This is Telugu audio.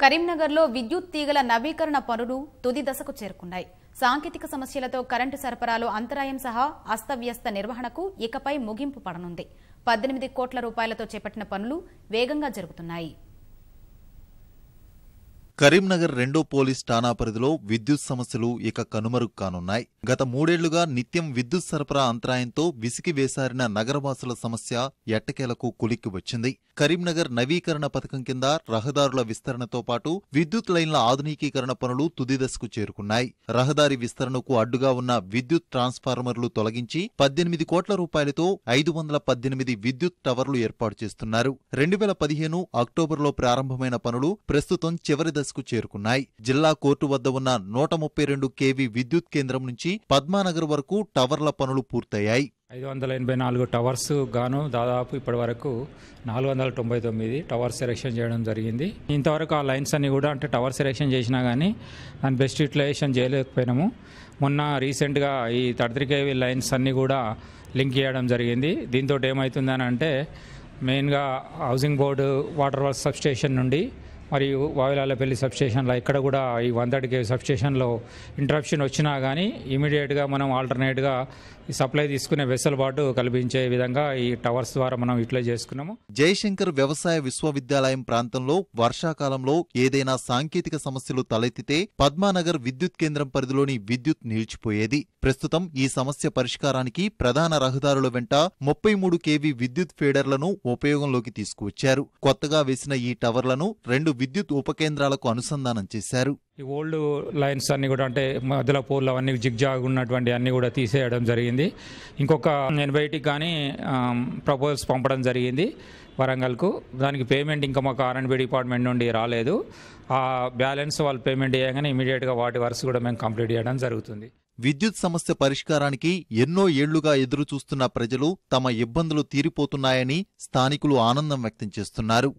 కరీంనగర్లో విద్యుత్ తీగల నవీకరణ పనులు తుది దశకు చేరుకున్నాయి. సాంకేతిక సమస్యలతో కరెంటు సరఫరాలో అంతరాయం సహా అస్తవ్యస్త నిర్వహణకు ఇకపై ముగింపు పడనుంది. 18 కోట్ల రూపాయలతో చేపట్టిన పనులు వేగంగా జరుగుతున్నాయి. కరీంనగర్ రెండో పోలీస్ ఠాణా పరిధిలో విద్యుత్ సమస్యలు ఇక కనుమరుగు కానున్నాయి. గత 3 ఏళ్లుగా నిత్యం విద్యుత్ సరఫరా అంతరాయంతో విసిగి వేసారిన నగరవాసుల సమస్య ఎట్టకేలకు కొలిక్కి వచ్చింది. కరీంనగర్ నవీకరణ పథకం కింద రహదారుల విస్తరణతో పాటు విద్యుత్ లైన్ల ఆధునికీకరణ పనులు తుది దశకు చేరుకున్నాయి. రహదారి విస్తరణకు అడ్డుగా ఉన్న విద్యుత్ ట్రాన్స్ఫార్మర్లు తొలగించి 18 కోట్ల రూపాయలతో 518 విద్యుత్ టవర్లు ఏర్పాటు చేస్తున్నారు. 2015 అక్టోబర్లో ప్రారంభమైన పనులు ప్రస్తుతం చివరి దశకు చేరుకున్నాయి. జిల్లా కోర్టు వద్ద ఉన్న 132 kV విద్యుత్ కేంద్రం నుంచి పద్మానగర్ వరకు టవర్ల పనులు పూర్తయ్యాయి. 584 టవర్స్ గాను దాదాపు ఇప్పటి వరకు 499 టవర్స్ ఎరెక్షన్ చేయడం జరిగింది. ఇంతవరకు ఆ లైన్స్ అన్ని కూడా అంటే టవర్స్ ఎరెక్షన్ చేసినా కానీ దాని బెస్ట్ యూటిలైజేషన్ చేయలేకపోయినాము. మొన్న రీసెంట్గా ఈ 33 kV లైన్స్ అన్ని కూడా లింక్ చేయడం జరిగింది. దీంతో ఏమవుతుందని అంటే మెయిన్గా housing board water works substation నుండి మరియు వావిలాలపల్లి సబ్స్టేషన్లో ఇక్కడ కూడా ఈ 130 kV సబ్స్టేషన్లో ఇంటరప్షన్ వచ్చినా కానీ ఇమీడియట్గా మనం ఆల్టర్నేట్గా ఈ సప్లై తీసుకునే వెసులుబాటు కల్పించే విధంగా ఈ టవర్స్ ద్వారా మనం యూటిలైజ్ చేసుకున్నాము. జయశంకర్ వ్యవసాయ విశ్వవిద్యాలయం ప్రాంతంలో వర్షాకాలంలో ఏదైనా సాంకేతిక సమస్యలు తలెత్తితే పద్మానగర్ విద్యుత్ కేంద్రం పరిధిలోని విద్యుత్ నిలిచిపోయేది. ప్రస్తుతం ఈ సమస్య పరిష్కారానికి ప్రధాన రహదారుల వెంట 33 kV విద్యుత్ ఫీడర్లను ఉపయోగంలోకి తీసుకువచ్చారు. కొత్తగా వేసిన ఈ టవర్లను 2 విద్యుత్ ఉపకేంద్రాలకు అనుసంధానం చేశారు. ఈ ఓల్డ్ లైన్స్ అన్ని కూడా అంటే మధ్యలో పోల్ అవన్నీ జిగ్జాగ్ ఉన్నటువంటి అన్ని కూడా తీసేయడం జరిగింది. ఇంకొక 80కి కానీ ప్రపోజల్స్ పంపడం జరిగింది వరంగల్కు. దానికి పేమెంట్ ఇంకా మాకు R&B డిపార్ట్మెంట్ నుండి రాలేదు. ఆ బ్యాలెన్స్ వాళ్ళు పేమెంట్ చేయగానే ఇమీడియట్గా వాటి వర్క్స్ కూడా మేము కంప్లీట్ చేయడం జరుగుతుంది. విద్యుత్ సమస్య పరిష్కారానికి ఎన్నో ఏళ్లుగా ఎదురుచూస్తున్న ప్రజలు తమ ఇబ్బందులు తీరిపోతున్నాయని స్థానికులు ఆనందం వ్యక్తం చేస్తున్నారు.